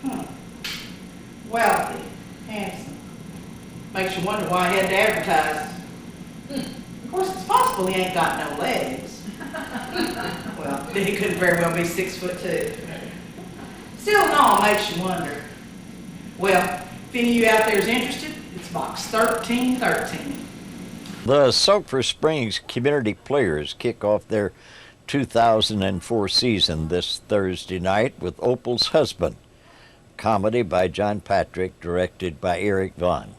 Nobody. Wealthy, handsome. Makes you wonder why he had to advertise. Of course, it's possible he ain't got no legs. Well, then he couldn't very well be 6'2". Still in all, makes you wonder. Well, if any of you out there is interested, it's box 1313. The Sulphur Springs Community Players kick off their 2004 season this Thursday night with Opal's Husband, comedy by John Patrick, directed by Eric Vaughn.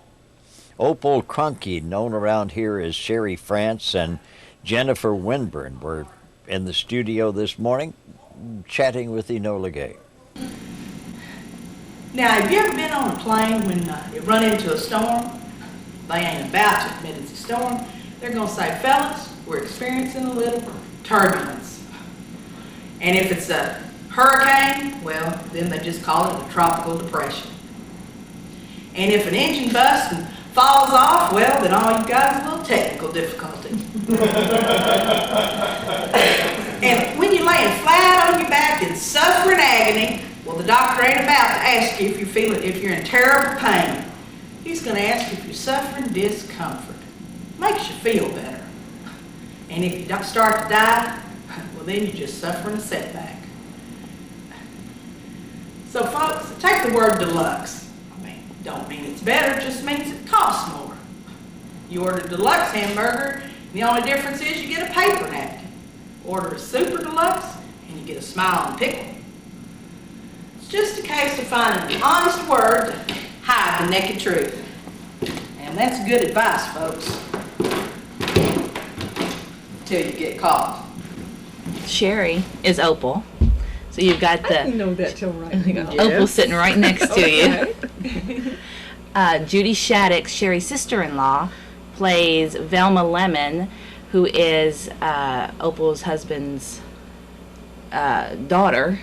Opal Cronky, known around here as Sherry France, and Jennifer Winburn were in the studio this morning chatting with Enola Gay. Now, have you ever been on a plane when you run into a storm? They ain't about to admit it's a storm. They're going to say, fellas, we're experiencing a little turbulence. And if it's a hurricane, well, then they just call it a tropical depression. And if an engine busts and falls off, well, then all you got is a little technical difficulty. And when you're laying flat on your back in suffering agony, well, the doctor ain't about to ask you if you're in terrible pain. He's going to ask you if you're suffering discomfort. Makes you feel better. And if you don't start to die, well, then you're just suffering a setback. So, folks, take the word deluxe. Don't mean it's better, it just means it costs more. You order a deluxe hamburger, and the only difference is you get a paper napkin. Order a super deluxe, and you get a smile and pickle. It's just a case of finding an honest word to hide the naked truth. And that's good advice, folks. Until you get caught. Sherry is Opal. So you've got the... I didn't know that till right now. Opal sitting right next to Okay. you. Judy Shattuck, Sherry's sister-in-law, plays Velma Lemon, who is Opal's husband's daughter.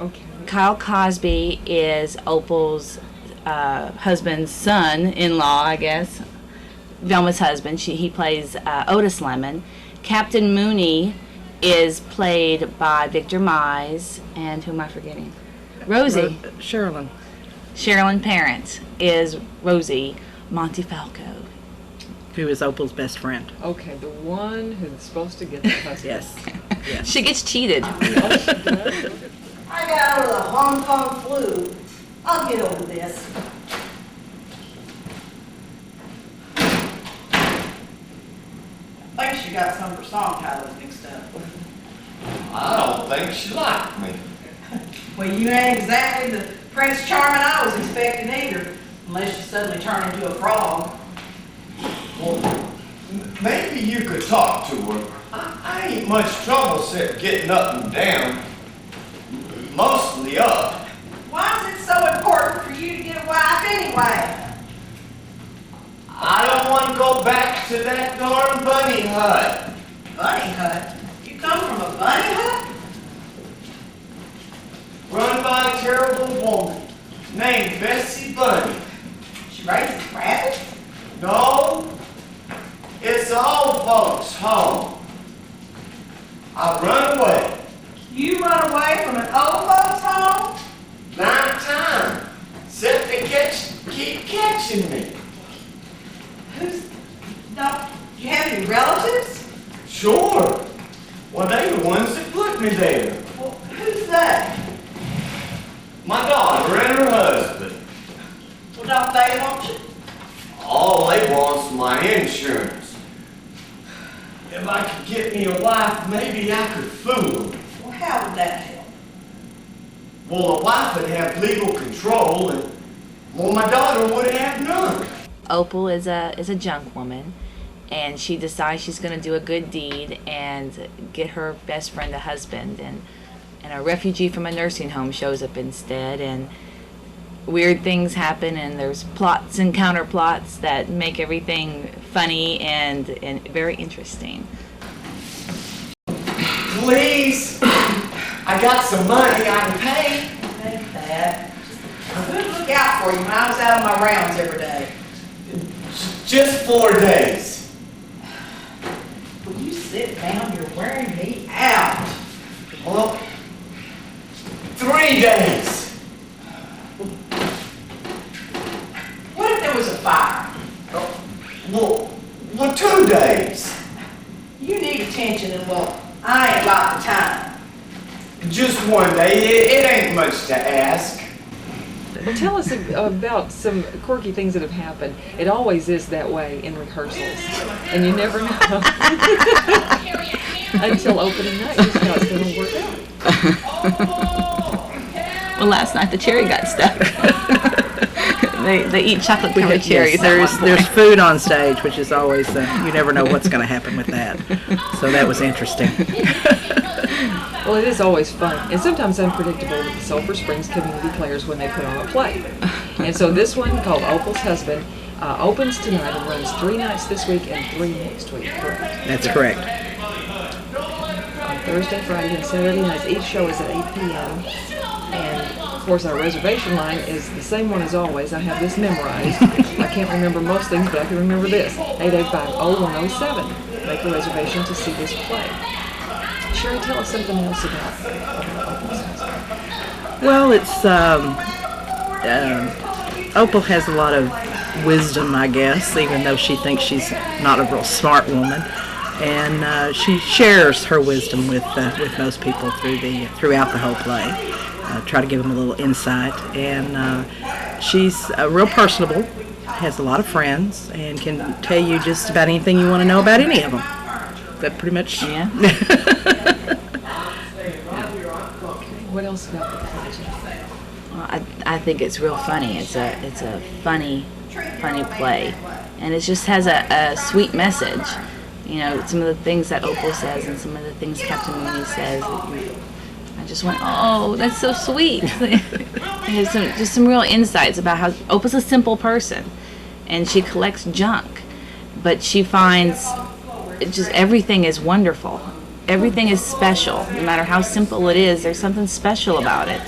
Okay. Kyle Cosby is Opal's husband's son-in-law, I guess. Velma's husband. He plays Otis Lemon. Captain Mooney is played by Victor Mize, and who am I forgetting? Rosie. Sherilyn. Sherilyn Parent is Rosie Montefalco. Who is Opal's best friend. Okay, the one who's supposed to get the husband. Yes. Yes. She gets cheated. I got over the Hong Kong flu. I'll get over this. I think she got some of her song titles mixed up. I don't think she liked me. Well, you ain't exactly the Prince Charming I was expecting either, unless you suddenly turn into a frog. Well, maybe you could talk to her. I ain't much trouble except getting up and down. Mostly up. Why is it so important for you to get a wife anyway? I don't want to go back to that darn bunny hut. Bunny hut? You come from a bunny hut? Run by a terrible woman named Bessie Bunny. She raises rabbits? No, it's the old folks' home. I run away. You run away from an old folks' home? 9 times. Except they keep catching me. No, do you have any relatives? Sure. Well, they the ones that put me there. Well, who's they? My daughter and her husband. Well, don't they want you? All they want's my insurance. If I could get me a wife, maybe I could fool them. Well, how would that help? Well, a wife would have legal control, and well, my daughter would have none. Opal is a junk woman, and she decides she's going to do a good deed and get her best friend a husband, and a refugee from a nursing home shows up instead, and weird things happen, and there's plots and counterplots that make everything funny and very interesting. Please, I got some money I can pay. Ain't that? Just a good look out for you when I was out on my rounds every day. Just 4 days. Will you sit down? You're wearing me out. Well, 3 days. What if there was a fire? Well, 2 days. You need attention and well, I ain't got the time. Just 1 day. It ain't much to ask. Well, tell us about some quirky things that have happened. It always is that way in rehearsals, and you never know until opening night just how it's going to work out. Well, last night the cherry got stuck. they eat chocolate covered cherries. There's food on stage, which is always you never know what's going to happen with that. So that was interesting. Well, it is always fun, and sometimes unpredictable with the Sulphur Springs Community Players when they put on a play. And so this one, called Opal's Husband, opens tonight and runs 3 nights this week and 3 next week, correct? That's correct. On Thursday, Friday, and Saturday nights. Each show is at 8 p.m. And, of course, our reservation line is the same one as always. I have this memorized. I can't remember most things, but I can remember this. 885-0107. Make a reservation to see this play. Sherry, tell us something else about Opal's Husband. Well, it's Opal has a lot of wisdom, I guess, even though she thinks she's not a real smart woman, and she shares her wisdom with most people throughout the whole play. Try to give them a little insight, and she's real personable, has a lot of friends, and can tell you just about anything you want to know about any of them. That pretty much. Yeah. What else about the project? Well, I think it's real funny. It's a funny play, and it just has a sweet message. You know, some of the things that Opal says and some of the things Captain Mooney says. I just went, oh, that's so sweet. There's just some real insights about how Opal's a simple person, and she collects junk, but she finds just everything is wonderful. Everything is special. No matter how simple it is, there's something special about it.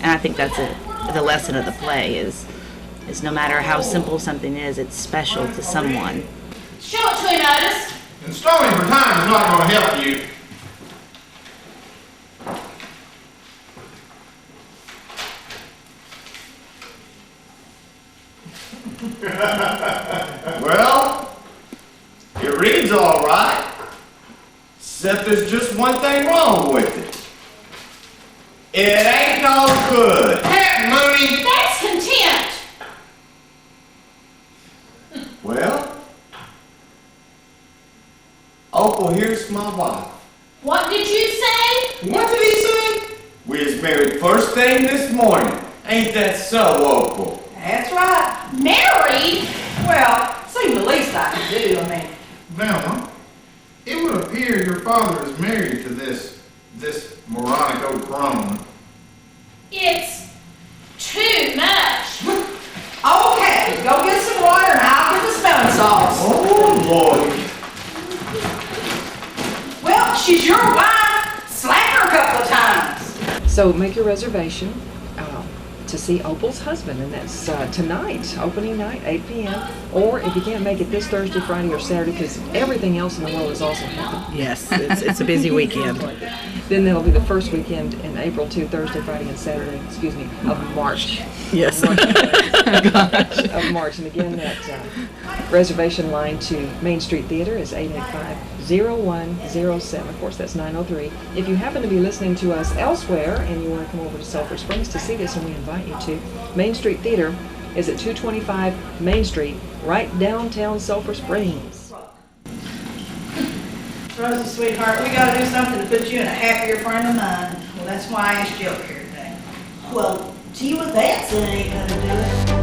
And I think that's the lesson of the play is no matter how simple something is, it's special to someone. Show it to him, Otis. And stalling for time is not going to help you. Well, it reads all right, except there's just one thing wrong with it. It ain't no good. Captain Mooney! That's contempt. Well, Opal, here's my wife. What did you say? What did he say? We was married first thing this morning. Ain't that so, Opal? That's right. Married? Well, seemed the least I could do. I mean, Velma, it would appear your father is married to this moronic old crone. It's too much. okay, go get some water and I'll get the smelling sauce. Oh, Lord. Well, she's your wife. Slap her a couple of times. So make your reservation to see Opal's Husband, and that's tonight, opening night, 8 p.m. Or if you can't make it this Thursday, Friday, or Saturday, because everything else in the world is also happening. Yes, it's a busy weekend. Then that'll be the first weekend in April, too, Thursday, Friday, and Saturday, of March. Yes. Of March. And again, that reservation line to Main Street Theater is 885-0107. Of course, that's 903. If you happen to be listening to us elsewhere and you want to come over to Sulphur Springs to see this, and we invite you to, Main Street Theater is at 225 Main Street, right downtown Sulphur Springs. Rosie, sweetheart, we gotta do something to put you in a happier frame of mind. Well, that's why I asked you up here today. Well, gee, with that, so it ain't gonna do it.